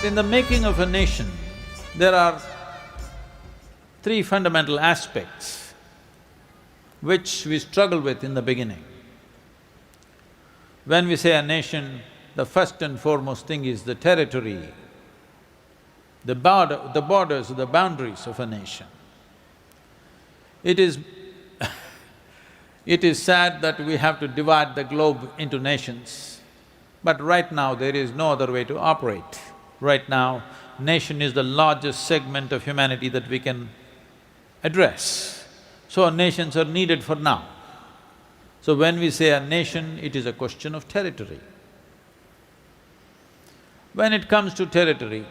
in the making of a nation, there are three fundamental aspects which we struggle with in the beginning. When we say a nation, the first and foremost thing is the territory, the borders, the boundaries of a nation. It is it is sad that we have to divide the globe into nations, but right now there is no other way to operate. Right now, nation is the largest segment of humanity that we can address. So nations are needed for now. So when we say a nation, it is a question of territory. When it comes to territory,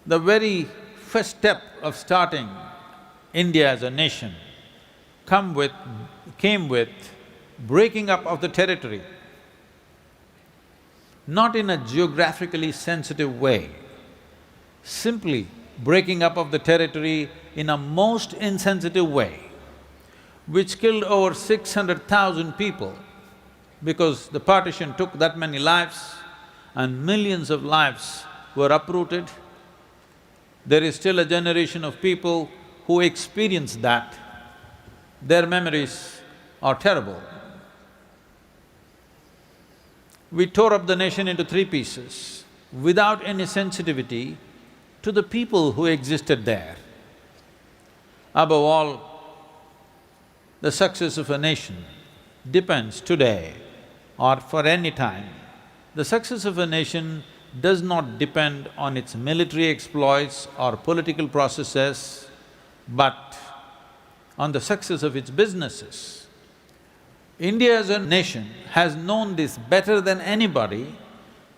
the very first step of starting India as a nation came with breaking up of the territory, not in a geographically sensitive way, simply breaking up of the territory in a most insensitive way, which killed over 600,000 people because the partition took that many lives and millions of lives were uprooted. There is still a generation of people who experienced that. Their memories are terrible. We tore up the nation into three pieces without any sensitivity to the people who existed there. Above all, the success of a nation depends today or for any time. The success of a nation does not depend on its military exploits or political processes, but on the success of its businesses. India as a nation has known this better than anybody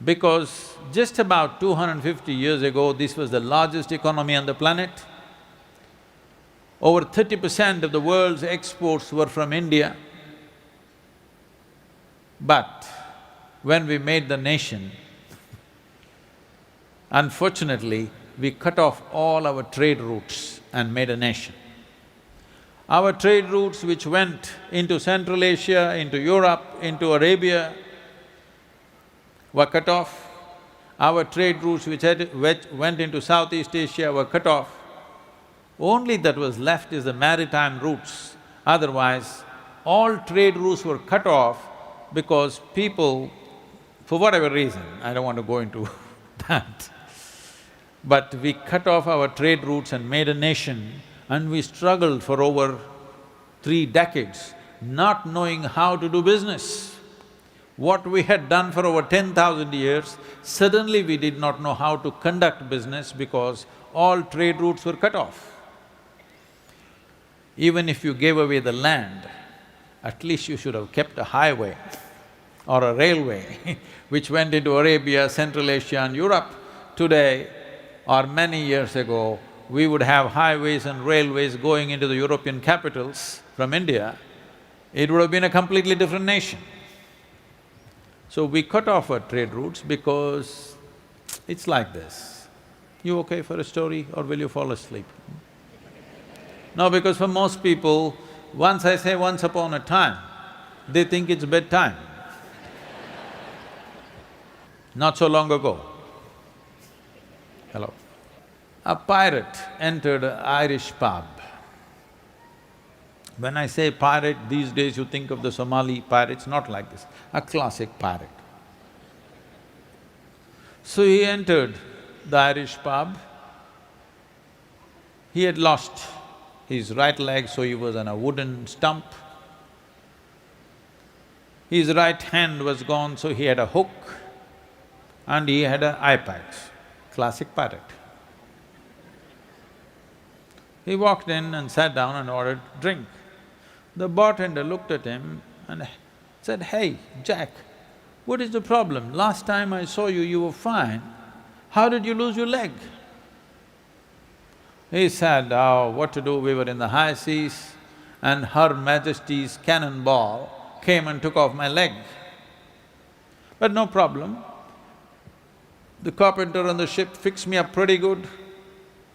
because just about 250 years ago, this was the largest economy on the planet. Over 30% of the world's exports were from India. But when we made the nation, unfortunately, we cut off all our trade routes and made a nation. Our trade routes which went into Central Asia, into Europe, into Arabia were cut off. Our trade routes which went into Southeast Asia were cut off. Only that was left is the maritime routes. Otherwise, all trade routes were cut off because people, for whatever reason, I don't want to go into that, but we cut off our trade routes and made a nation, and we struggled for over 3 decades, not knowing how to do business. What we had done for over 10,000 years, suddenly we did not know how to conduct business because all trade routes were cut off. Even if you gave away the land, at least you should have kept a highway or a railway which went into Arabia, Central Asia and Europe. Today or many years ago, we would have highways and railways going into the European capitals from India. It would have been a completely different nation. So we cut off our trade routes because it's like this. You okay for a story or will you fall asleep? No, because for most people, once I say once upon a time, they think it's bedtime. Not so long ago, hello, a pirate entered an Irish pub. When I say pirate, these days you think of the Somali pirates, not like this, a classic pirate. So he entered the Irish pub. He had lost his right leg, so he was on a wooden stump. His right hand was gone, so he had a hook and he had an eye patch, classic pirate. He walked in and sat down and ordered drink. The bartender looked at him and said, "Hey, Jack, what is the problem? Last time I saw you, you were fine. How did you lose your leg?" He said, "Oh, what to do, we were in the high seas and Her Majesty's cannonball came and took off my leg. But no problem, the carpenter on the ship fixed me up pretty good.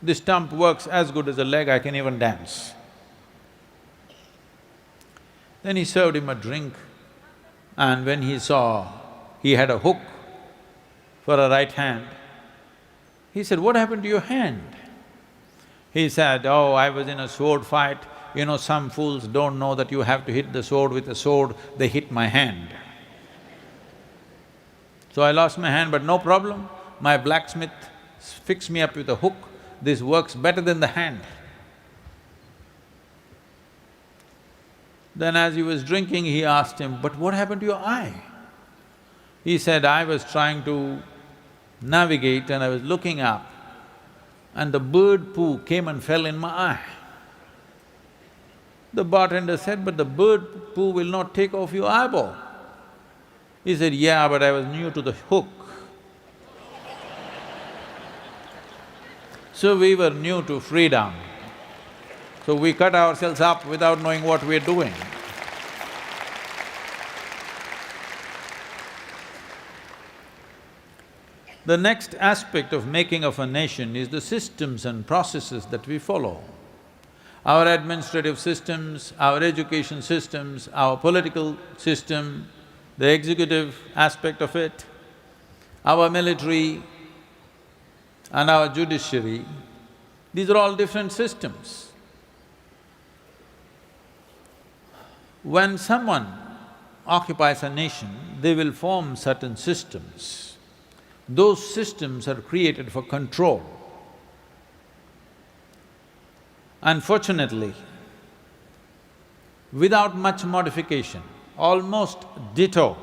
The stump works as good as a leg, I can even dance." Then he served him a drink, and when he saw he had a hook for a right hand. He said, "What happened to your hand?" He said, "Oh, I was in a sword fight. You know, some fools don't know that you have to hit the sword with a sword, they hit my hand. So I lost my hand, but no problem. My blacksmith fixed me up with a hook. This works better than the hand." Then as he was drinking, he asked him, "But what happened to your eye?" He said, "I was trying to navigate and I was looking up and the bird poo came and fell in my eye." The bartender said, "But the bird poo will not take off your eyeball." He said, "Yeah, but I was new to the hook." So we were new to freedom. So we cut ourselves up without knowing what we're doing. The next aspect of making of a nation is the systems and processes that we follow. Our administrative systems, our education systems, our political system, the executive aspect of it, our military and our judiciary, these are all different systems. When someone occupies a nation, they will form certain systems. Those systems are created for control. Unfortunately, without much modification, almost ditto,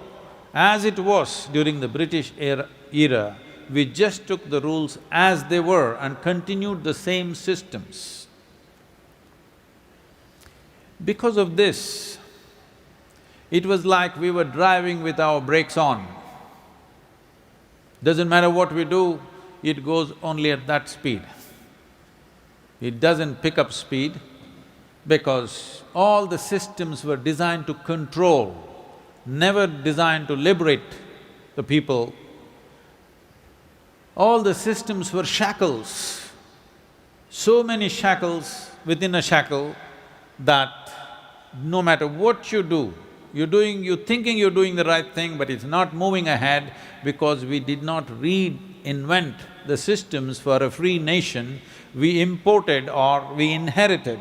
as it was during the British era, we just took the rules as they were and continued the same systems. Because of this, it was like we were driving with our brakes on. Doesn't matter what we do, it goes only at that speed. It doesn't pick up speed because all the systems were designed to control, never designed to liberate the people. All the systems were shackles, so many shackles within a shackle that no matter what you do, you're thinking you're doing the right thing, but it's not moving ahead because we did not reinvent the systems for a free nation. We imported or we inherited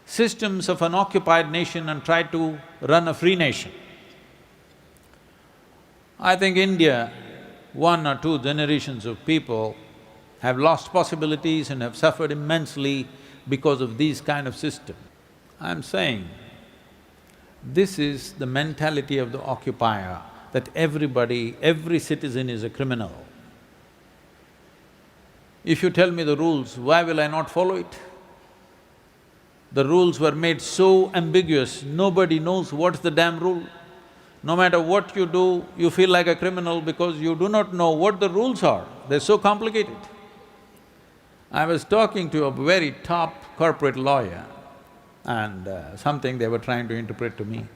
systems of an occupied nation and tried to run a free nation. I think India, 1 or 2 generations of people have lost possibilities and have suffered immensely because of these kind of systems. I'm saying, this is the mentality of the occupier, that everybody, every citizen is a criminal. If you tell me the rules, why will I not follow it? The rules were made so ambiguous, nobody knows what's the damn rule. No matter what you do, you feel like a criminal because you do not know what the rules are, they're so complicated. I was talking to a very top corporate lawyer and something they were trying to interpret to me.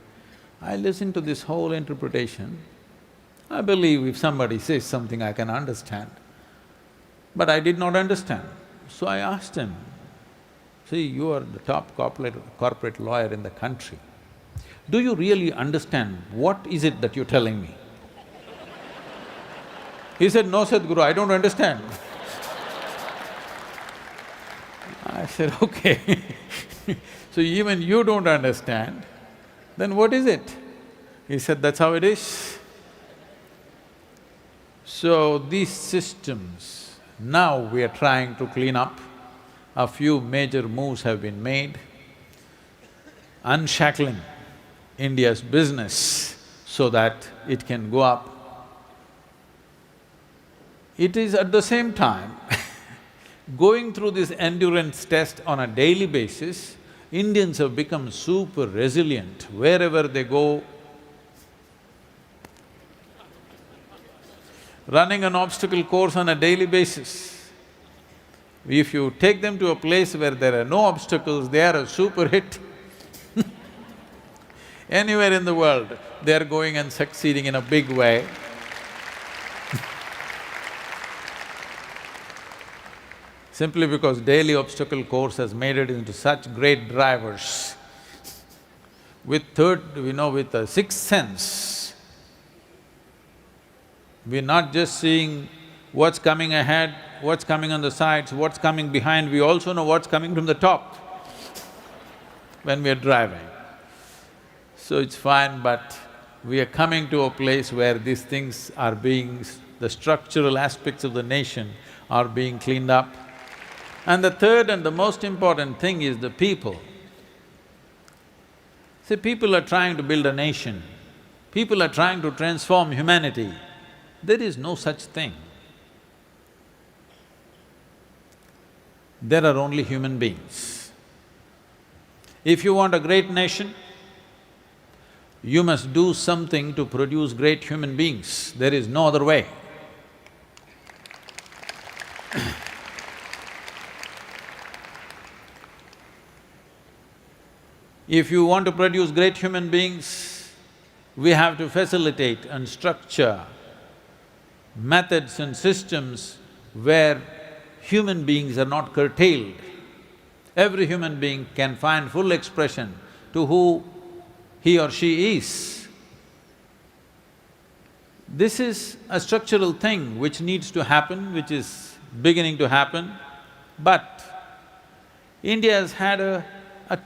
I listened to this whole interpretation. I believe if somebody says something, I can understand. But I did not understand. So I asked him, "See, you are the top corporate lawyer in the country. Do you really understand what is it that you're telling me?" He said, "No, Sadhguru, I don't understand." I said, "Okay." So even you don't understand, then what is it? He said, "That's how it is." So these systems, now we are trying to clean up. A few major moves have been made, unshackling India's business so that it can go up. It is at the same time going through this endurance test on a daily basis. Indians have become super resilient wherever they go. Running an obstacle course on a daily basis, if you take them to a place where there are no obstacles, they are a super hit. Anywhere in the world, they are going and succeeding in a big way. Simply because daily obstacle course has made it into such great drivers. With a sixth sense, We're not just seeing what's coming ahead, what's coming on the sides, what's coming behind, we also know what's coming from the top when we're driving. So it's fine, but we are coming to a place where these things are being… the structural aspects of the nation are being cleaned up. And the third and the most important thing is the people. See, people are trying to build a nation, people are trying to transform humanity. There is no such thing. There are only human beings. If you want a great nation, you must do something to produce great human beings. There is no other way. If you want to produce great human beings, we have to facilitate and structure methods and systems where human beings are not curtailed. Every human being can find full expression to who he or she is. This is a structural thing which needs to happen, which is beginning to happen, but India has had a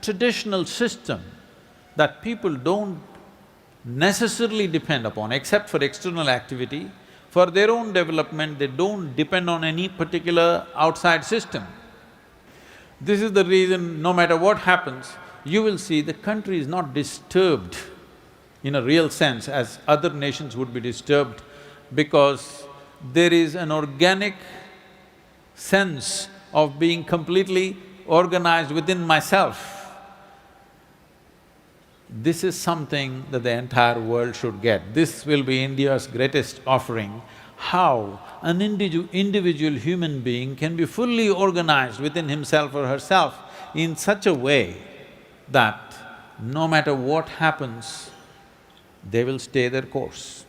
traditional system that people don't necessarily depend upon, except for external activity. For their own development, they don't depend on any particular outside system. This is the reason, no matter what happens, you will see the country is not disturbed in a real sense as other nations would be disturbed, because there is an organic sense of being completely organized within myself. This is something that the entire world should get. This will be India's greatest offering, how an individual human being can be fully organized within himself or herself in such a way that no matter what happens, they will stay their course.